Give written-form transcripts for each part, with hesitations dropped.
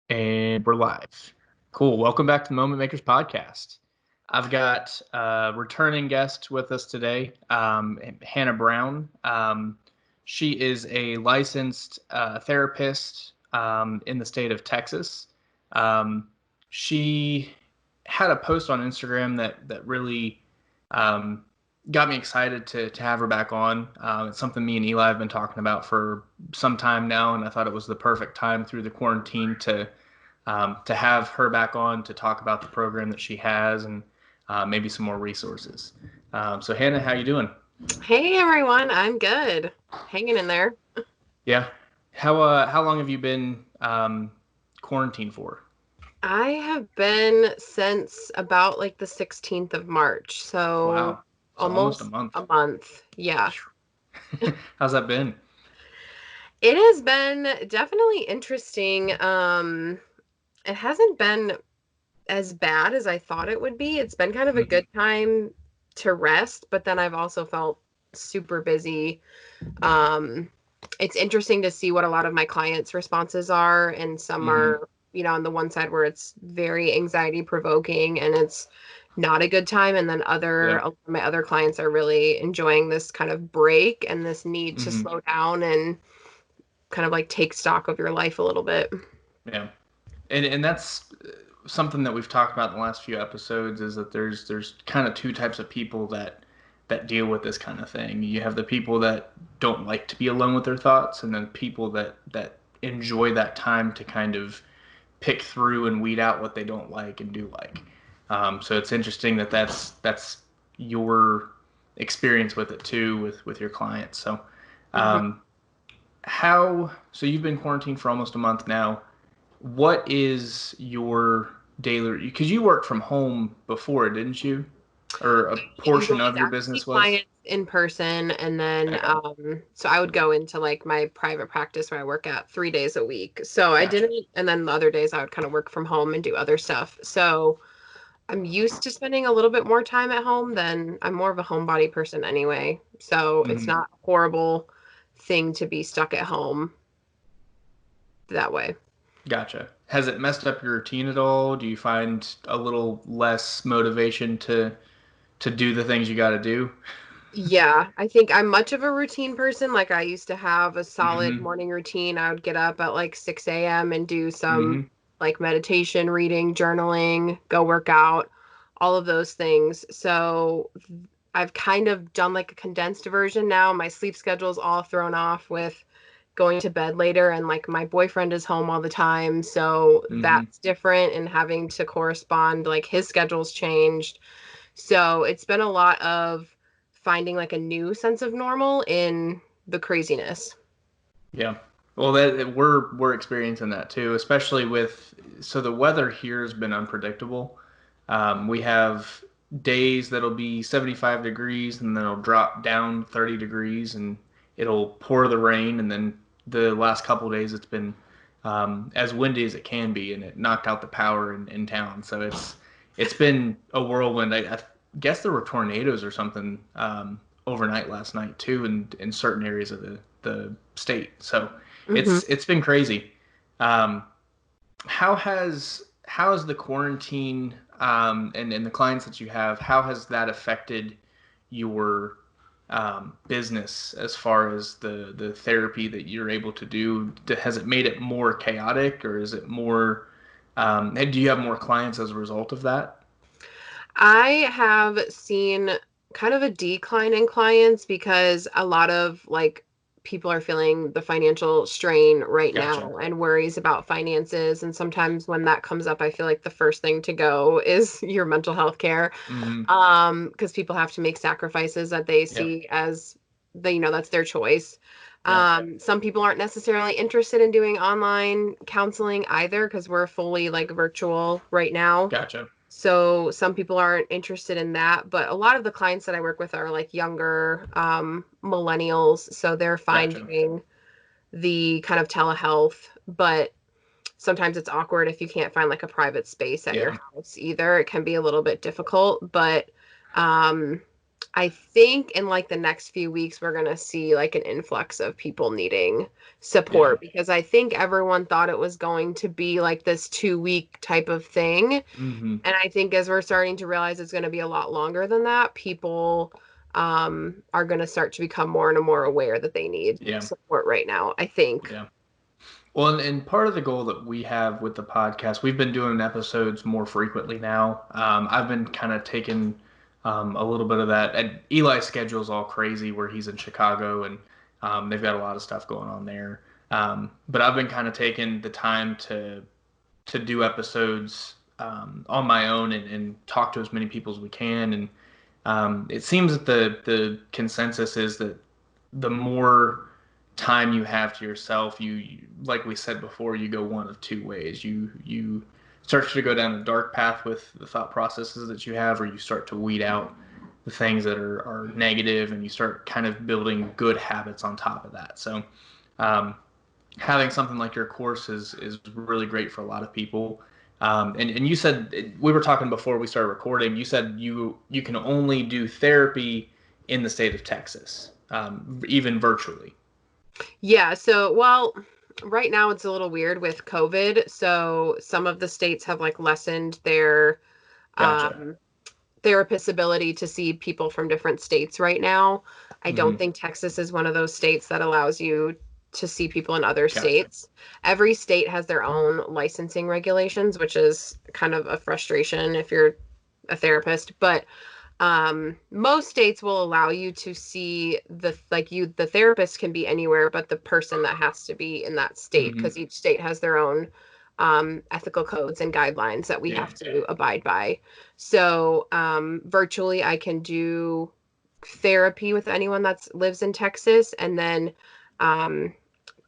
And we're live. Cool. Welcome back to the Moment Makers podcast. I've got a returning guest with us today, Hannah Brown. She is a licensed therapist in the state of Texas. Um, she had a post on Instagram that really um, got me excited to have her back on. It's something me and Eli have been talking about for some time now, and I thought it was the perfect time through the quarantine to have her back on to talk about the program that she has and maybe some more resources. So Hannah, how you doing? Hey everyone, I'm good. Hanging in there. Yeah. How long have you been quarantined for? I have been since about like the 16th of March, so Wow. So almost a almost month. a month. Yeah. How's that been? It has been definitely interesting. It hasn't been as bad as I thought it would be. It's been kind of a Hmm. good time to rest, but then I've also felt super busy. Um, it's interesting to see what a lot of my clients' responses are, and some Hmm. are, on the one side where it's very anxiety provoking and it's not a good time, and then Yeah. my other clients are really enjoying this kind of break and this need to Hmm. slow down and kind of like take stock of your life a little bit. Yeah. And that's something that we've talked about in the last few episodes is that there's kind of two types of people that deal with this kind of thing. You have the people that don't like to be alone with their thoughts, and then people that enjoy that time to kind of pick through and weed out what they don't like and do like. So it's interesting that that's your experience with it too with your clients. So Mhm. um, so you've been quarantined for almost a month now. What is your daily? Because you worked from home before, didn't you? Or a I portion would of your see business was? clients in person, and then Okay, so I would go into like my private practice where I work at 3 days a week. So I gotcha. didn't, and then the other days I would kind of work from home and do other stuff. So I'm used to spending a little bit more time at home than I'm more of a homebody person anyway. So it's Hmm. not a horrible thing to be stuck at home that way. Gotcha. Has it messed up your routine at all? Do you find a little less motivation to do the things you got to do? Yeah, I think I'm much of a routine person. Like I used to have a solid Hmm. morning routine. I would get up at like 6 a.m. and do some Hmm. like meditation, reading, journaling, go work out, all of those things. So I've kind of done like a condensed version now. My sleep schedule's all thrown off with going to bed later, and like my boyfriend is home all the time. So Hmm. that's different, and having to correspond, like his schedule's changed. So it's been a lot of finding like a new sense of normal in the craziness. Yeah. Well, that we're experiencing that too, especially with so the weather here has been unpredictable. We have days that'll be 75 degrees and then it'll drop down 30 degrees and it'll pour the rain. And then the last couple of days it's been as windy as it can be, and it knocked out the power in town. So it's been a whirlwind. I guess there were tornadoes or something overnight last night too in certain areas of the state. So Hmm. it's been crazy. Um, how has the quarantine and the clients that you have, how has that affected your business as far as the therapy that you're able to do? Has it made it more chaotic, or is it more do you have more clients as a result of that? I have seen kind of a decline in clients because a lot of like people are feeling the financial strain right Gotcha. now and worries about finances. And sometimes when that comes up, I feel like the first thing to go is your mental health care. Hmm. Because people have to make sacrifices that they Yep. see as that's their choice. Yeah. Some people aren't necessarily interested in doing online counseling either because we're fully like virtual right now. Gotcha. So some people aren't interested in that, but a lot of the clients that I work with are like younger millennials, so they're fine Gotcha. doing the kind of telehealth, but sometimes it's awkward if you can't find like a private space at your Yeah. house either. It can be a little bit difficult, but um I think in like the next few weeks, we're going to see like an influx of people needing Yeah. support because I think everyone thought it was going to be like this 2 week type of thing. Mm-hmm. And I think as we're starting to realize it's going to be a lot longer than that, people are going to start to become more and more aware that they need Yeah. support right now, I think. Yeah. Well, and part of the goal that we have with the podcast, we've been doing episodes more frequently now. I've been kind of taking a little bit of that. And Eli's schedule's all crazy where he's in Chicago and they've got a lot of stuff going on there. But I've been kind of taking the time to do episodes on my own and talk to as many people as we can. And it seems that the consensus is that the more time you have to yourself, like we said before, you go one of two ways. You start to go down a dark path with the thought processes that you have, or you start to weed out the things that are negative, and you start kind of building good habits on top of that. So um, having something like your course is really great for a lot of people. And you said we were talking before we started recording. You said you can only do therapy in the state of Texas, even virtually. Yeah, so well, right now it's a little weird with COVID. So some of the states have like lessened their Gotcha. um therapist's ability to see people from different states right now. I don't Hmm. think Texas is one of those states that allows you to see people in other Gotcha. states. Every state has their own licensing regulations, which is kind of a frustration if you're a therapist, but most states will allow you to see the therapist can be anywhere, but the person that has to be in that state Hmm. because each state has their own ethical codes and guidelines that we Yeah. have to abide by. So virtually I can do therapy with anyone that lives in Texas, and then um,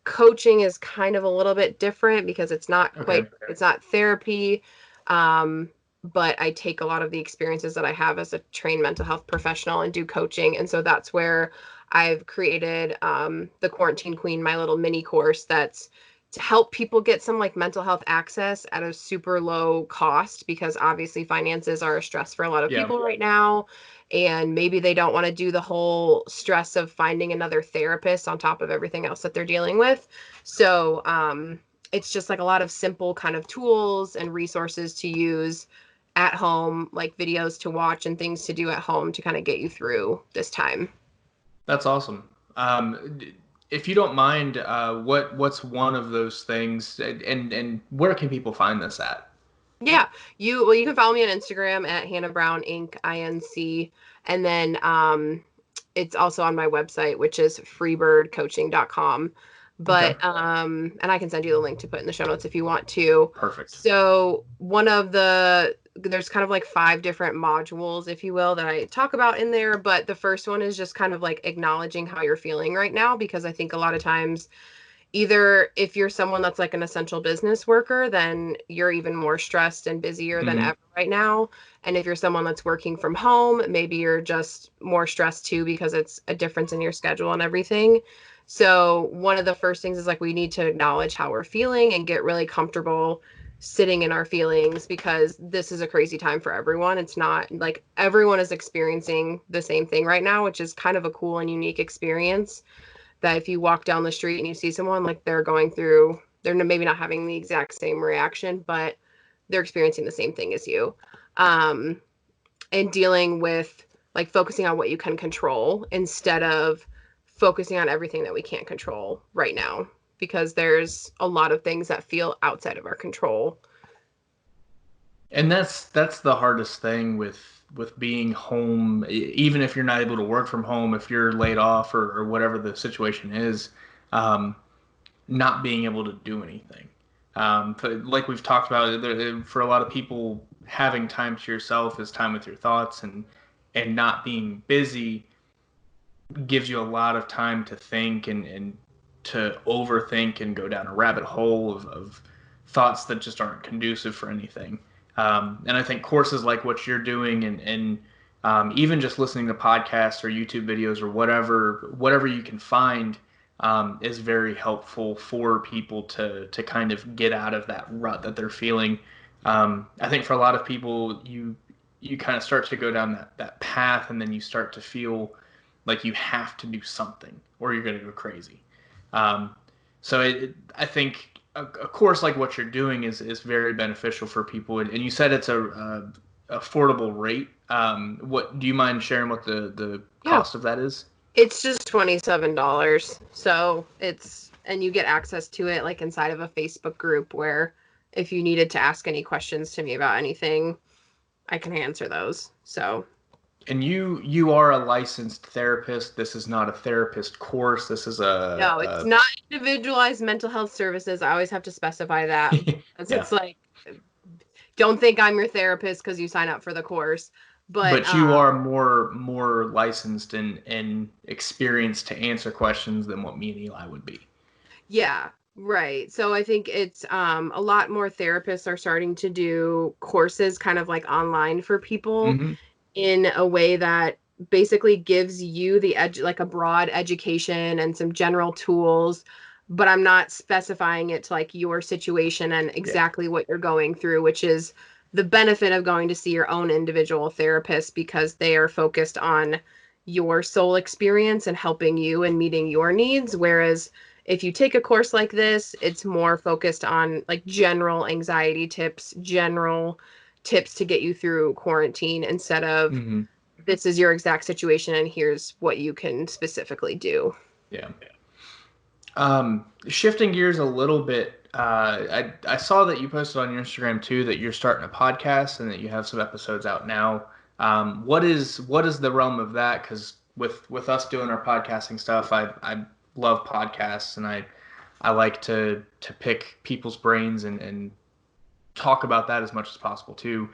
coaching is kind of a little bit different because Okay. it's not therapy. Um, but I take a lot of the experiences that I have as a trained mental health professional and do coaching. And so that's where I've created the Quarantine Queen, my little mini course that's to help people get some like mental health access at a super low cost because obviously finances are a stress for a lot of Yeah. people right now, and maybe they don't want to do the whole stress of finding another therapist on top of everything else that they're dealing with. So it's just like a lot of simple kind of tools and resources to use at home, like videos to watch and things to do at home to kind of get you through this time. That's awesome. If you don't mind, what's one of those things, and where can people find this at? Yeah, you can follow me on Instagram at Hannah Brown Inc. Inc. And then it's also on my website, which is freebirdcoaching.com. Okay. But and I can send you the link to put in the show notes if you want to. Perfect. So there's kind of like 5 different modules, if you will, that I talk about in there. But the first one is just kind of like acknowledging how you're feeling right now, because I think a lot of times either if you're someone that's like an essential business worker, then you're even more stressed and busier than Hmm. ever right now. And if you're someone that's working from home, maybe you're just more stressed too because it's a difference in your schedule and everything. So, one of the first things is like we need to acknowledge how we're feeling and get really comfortable sitting in our feelings because this is a crazy time for everyone. It's not like everyone is experiencing the same thing right now, which is kind of a cool and unique experience that if you walk down the street and you see someone like they're maybe not having the exact same reaction, but they're experiencing the same thing as you. Um, and dealing with like focusing on what you can control instead of focusing on everything that we can't control right now, because there's a lot of things that feel outside of our control. And that's the hardest thing with being home, even if you're not able to work from home, if you're laid off or whatever the situation is, um, not being able to do anything. Like we've talked about, for a lot of people, having time to yourself is time with your thoughts, and not being busy gives you a lot of time to think and to overthink and go down a rabbit hole of thoughts that just aren't conducive for anything. And I think courses like what you're doing and even just listening to podcasts or YouTube videos or whatever you can find is very helpful for people to kind of get out of that rut that they're feeling. I think for a lot of people, you kind of start to go down that path, and then you start to feel like you have to do something or you're going to go crazy. Um, I think a course like what you're doing is very beneficial for people. And you said it's a affordable rate. What do you mind sharing what the Yeah. cost of that is? It's just $27. So and you get access to it like inside of a Facebook group where if you needed to ask any questions to me about anything, I can answer those. So, And you are a licensed therapist. This is not a therapist course. This is no, it's not individualized mental health services. I always have to specify that. Because yeah. it's like, don't think I'm your therapist because you sign up for the course. But But you are more licensed and experienced to answer questions than what me and Eli would be. yeah, right. So I think it's a lot more therapists are starting to do courses kind of like online for people Hmm. in a way that basically gives you the like a broad education and some general tools, but I'm not specifying it to like your situation and Yeah. exactly what you're going through, which is the benefit of going to see your own individual therapist because they are focused on your soul experience and helping you and meeting your needs. Whereas if you take a course like this, it's more focused on like general anxiety tips, general tips to get you through quarantine instead of Hmm. this is your exact situation and here's what you can specifically do. Yeah. Shifting gears a little bit, I saw that you posted on your Instagram too that you're starting a podcast and that you have some episodes out now. What is the realm of that? Because with us doing our podcasting stuff, I love podcasts, and I like to pick people's brains and talk about that as much as possible too.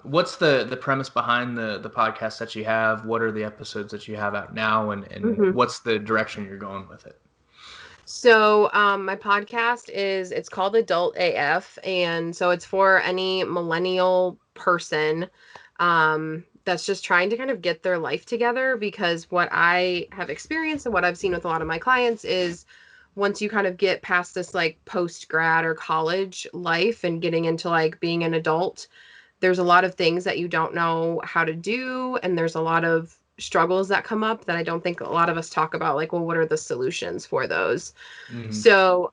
What's the premise behind the podcast that you have? What are the episodes that you have out now, and Mm-hmm. what's the direction you're going with it? So, my podcast it's called Adult AF, and so it's for any millennial person that's just trying to kind of get their life together. Because what I have experienced and what I've seen with a lot of my clients is once you kind of get past this like post grad or college life and getting into like being an adult, there's a lot of things that you don't know how to do, and there's a lot of struggles that come up that I don't think a lot of us talk about, like, well, what are the solutions for those? Hmm. So,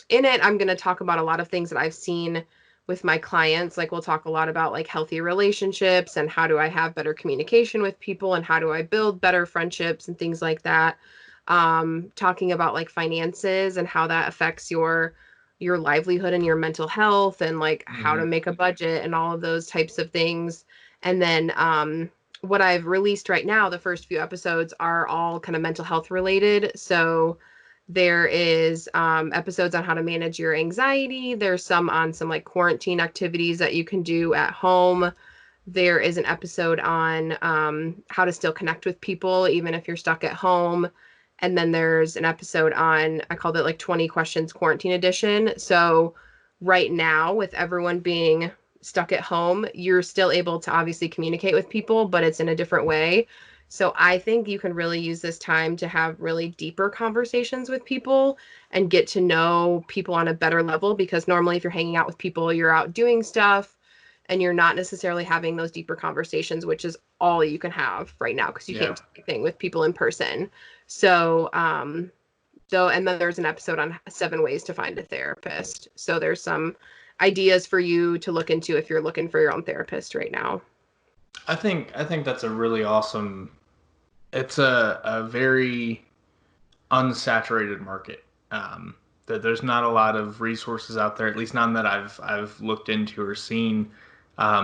in it, I'm going to talk about a lot of things that I've seen with my clients. Like, we'll talk a lot about like healthy relationships and how do I have better communication with people and how do I build better friendships and things like that. Talking about like finances and how that affects your livelihood and your mental health and like how to Hmm. make a budget and all of those types of things. And then what I've released right now, the first few episodes are all kind of mental health related. So there is episodes on how to manage your anxiety. There's some on some like quarantine activities that you can do at home. There is an episode on how to still connect with people even if you're stuck at home. And then there's an episode on, I called it like 20 questions quarantine edition. So right now, with everyone being stuck at home, you're still able to obviously communicate with people, but it's in a different way. So I think you can really use this time to have really deeper conversations with people and get to know people on a better level, because normally if you're hanging out with people, you're out doing stuff and you're not necessarily having those deeper conversations, which is all you can have right now because you Yeah. can't do anything with people in person. So, and then there's an episode on 7 ways to find a therapist. So there's some ideas for you to look into if you're looking for your own therapist right now. I think that's a really awesome. It's a very unsaturated market. That there's not a lot of resources out there, at least none that I've looked into or seen,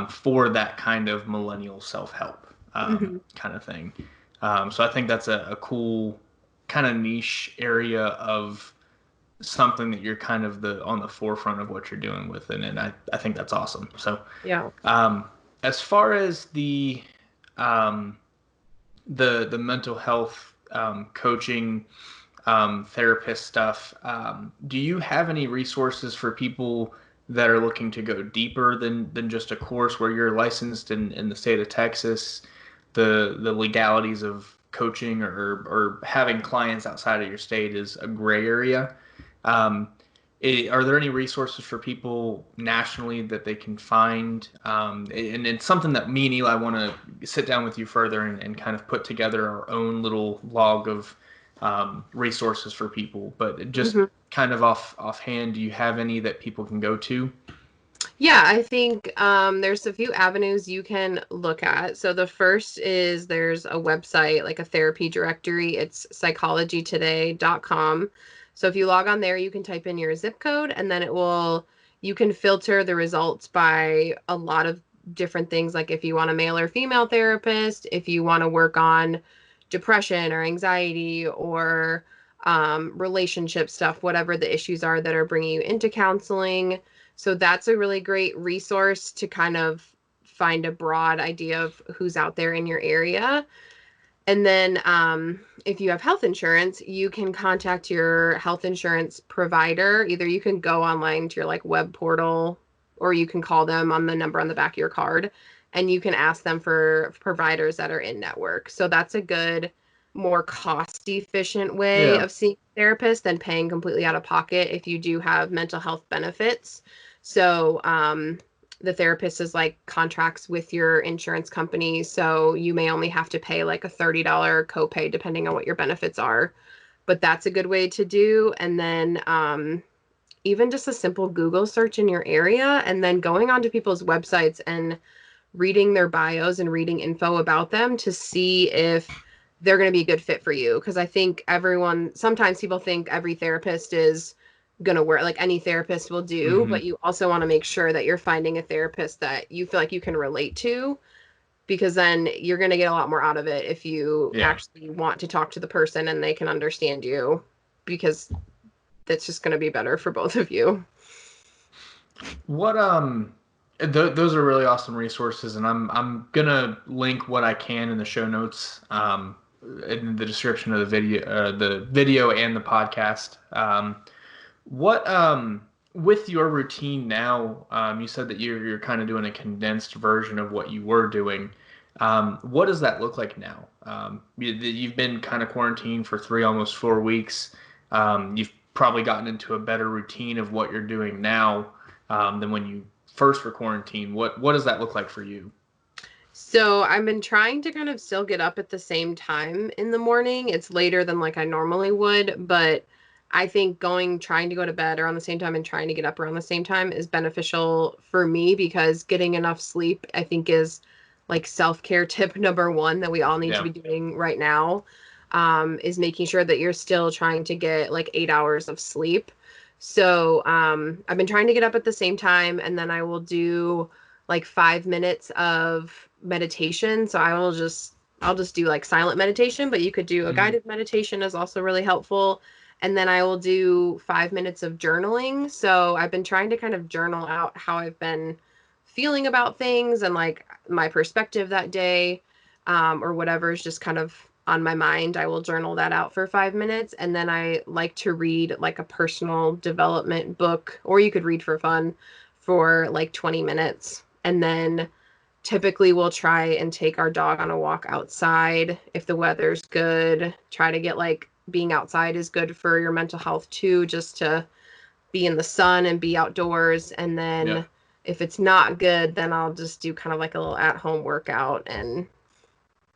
for that kind of millennial self help Mm-hmm. kind of thing. So I think that's a cool kind of niche area of something that you're kind of the on the forefront of what you're doing with it, and I think that's awesome. So Yeah. um, as far as um, the mental health coaching therapist stuff, do you have any resources for people that are looking to go deeper than just a course where you're licensed in the state of Texas, the legalities of coaching or having clients outside of your state is a gray area. Um, Are there any resources for people nationally that they can find? And it's something that me and Eli want to sit down with you further and kind of put together our own little log of resources for people. But just Hmm. kind of offhand, do you have any that people can go to? Yeah, I think there's a few avenues you can look at. So the first is there's a website, like a therapy directory. It's psychologytoday.com. So if you log on there, you can type in your zip code and then you can filter the results by a lot of different things. Like if you want a male or female therapist, if you want to work on depression or anxiety or relationship stuff, whatever the issues are that are bringing you into counseling. So that's a really great resource to kind of find a broad idea of who's out there in your area. And then if you have health insurance, you can contact your health insurance provider. Either you can go online to your like web portal or you can call them on the number on the back of your card and you can ask them for providers that are in network. So that's a good, more cost efficient way Yeah. of seeing a therapist than paying completely out of pocket if you do have mental health benefits. So the therapist is like contracts with your insurance company, so you may only have to pay like a $30 copay depending on what your benefits are. But that's a good way to do. And then even just a simple Google search in your area and then going onto people's websites and reading their bios and reading info about them to see if they're going to be a good fit for you. Because I think sometimes people think every therapist is going to work, like any therapist will do, Hmm. but you also want to make sure that you're finding a therapist that you feel like you can relate to, because then you're going to get a lot more out of it if you Yeah. actually want to talk to the person and they can understand you, because that's just going to be better for both of you. What those are really awesome resources, and I'm gonna link what I can in the show notes, in the description of the video and the podcast. What with your routine now, you said that you're kind of doing a condensed version of what you were doing. What does that look like now? You've been kind of quarantined for almost 4 weeks. You've probably gotten into a better routine of what you're doing now, than when you first were quarantined. What does that look like for you? So I've been trying to kind of still get up at the same time in the morning. It's later than like I normally would, but I think trying to go to bed around the same time and trying to get up around the same time is beneficial for me because getting enough sleep, I think, is like self-care tip number one that we all need to Yeah. be doing right now, is making sure that you're still trying to get like 8 hours of sleep. So I've been trying to get up at the same time, and then I will do like 5 minutes of meditation. So I'll just do like silent meditation, but you could do a Hmm. guided meditation is also really helpful. And then I will do 5 minutes of journaling. So I've been trying to kind of journal out how I've been feeling about things and like my perspective that day, or whatever is just kind of on my mind. I will journal that out for 5 minutes. And then I like to read like a personal development book, or you could read for fun for like 20 minutes. And then typically we'll try and take our dog on a walk outside if the weather's good. Try to get like being outside is good for your mental health too, just to be in the sun and be outdoors. And then Yep. if it's not good, then I'll just do kind of like a little at-home workout, and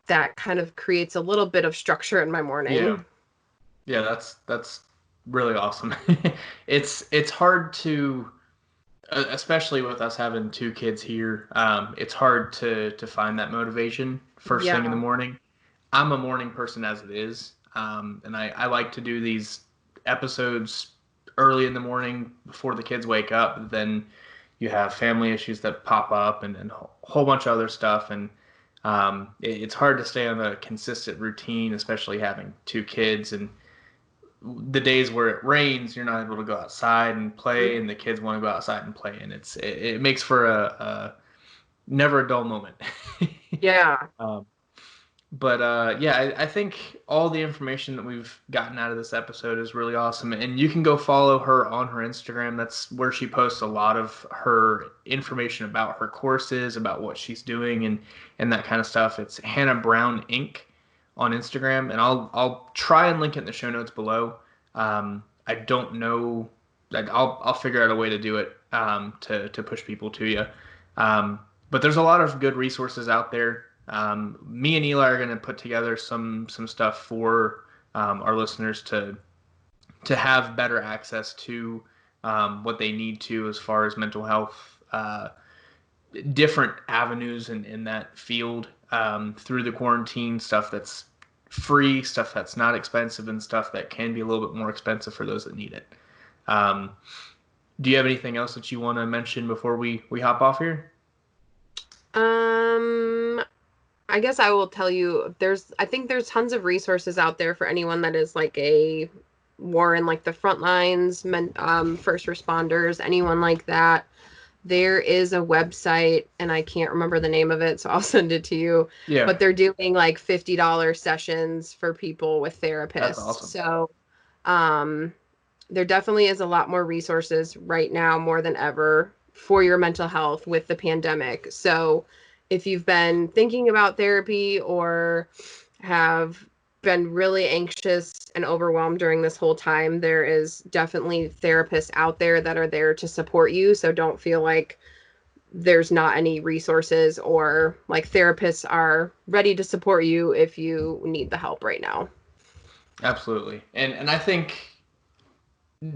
that kind of creates a little bit of structure in my Yeah. morning. Yeah. That's really awesome. It's hard to, especially with us having two kids here. It's hard to find that motivation first thing in the Yeah. morning. I'm a morning person as it is, and I like to do these episodes early in the morning before the kids wake up. Then you have family issues that pop up and a whole bunch of other stuff, and it's hard to stay on a consistent routine, especially having two kids. And the days where it rains, you're not able to go outside and play, and the kids want to go outside and play, and it makes for a never a dull moment. Yeah. um, but yeah, I think all the information that we've gotten out of this episode is really awesome. And you can go follow her on her Instagram. That's where she posts a lot of her information about her courses, about what she's doing, and that kind of stuff. It's Hannah Brown Inc. on Instagram, and I'll try and link it in the show notes below. I don't know I'll figure out a way to do it to push people to you. But there's a lot of good resources out there. Me and Eli are going to put together some stuff for our listeners to have better access to what they need to as far as mental health, different avenues in that field through the quarantine, stuff that's free, stuff that's not expensive, and stuff that can be a little bit more expensive for those that need it. Um, do you have anything else that you want to mention before we hop off here? Um, I guess I will tell you I think there's tons of resources out there for anyone that is like a war in like the front lines, first responders, anyone like that. There is a website and I can't remember the name of it, so I'll send it to you. Yeah, But they're doing like $50 sessions for people with that's therapists. awesome. So, um, there definitely is a lot more resources right now, more than ever, for your mental health with the pandemic. So, if you've been thinking about therapy or have been really anxious and overwhelmed during this whole time, there is definitely therapists out there that are there to support you. So, don't feel like there's not any resources or like therapists are ready to support you if you need the help right now. Absolutely. And I think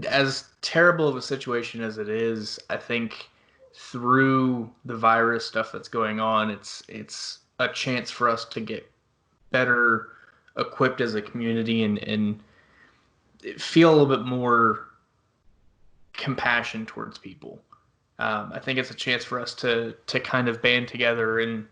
as terrible of a situation as it is, I think through the virus stuff that's going on, it's a chance for us to get better equipped as a community and feel a little bit more compassion towards people. I think it's a chance for us to kind of band together and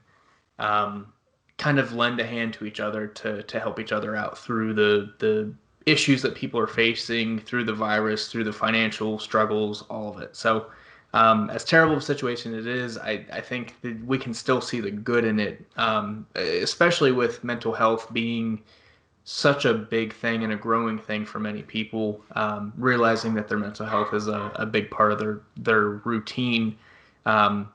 kind of lend a hand to each other to help each other out through the issues that people are facing, through the virus, through the financial struggles, all of it. So, as terrible of a situation it is, I think that we can still see the good in it, especially with mental health being such a big thing and a growing thing for many people, realizing that their mental health is a big part of their routine. Um,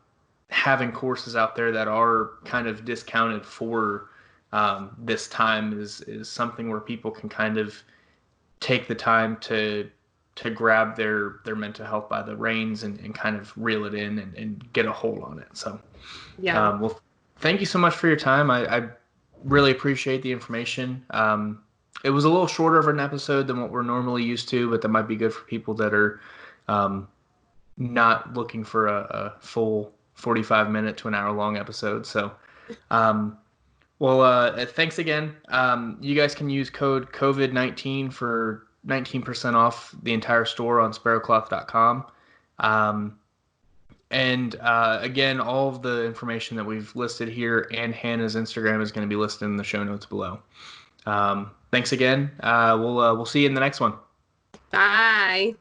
Having courses out there that are kind of discounted for this time is something where people can kind of take the time to grab their mental health by the reins and kind of reel it in and get a hold on it. So, Yeah. well, thank you so much for your time. I really appreciate the information. It was a little shorter of an episode than what we're normally used to, but that might be good for people that are um, not looking for a full 45-minute to an hour long episode. So, um, thanks again. You guys can use code COVID-19 for 19% off the entire store on SperoCloth.com. Um, and again, all of the information that we've listed here and Hannah's Instagram is going to be listed in the show notes below. Thanks again. We'll see you in the next one. Bye.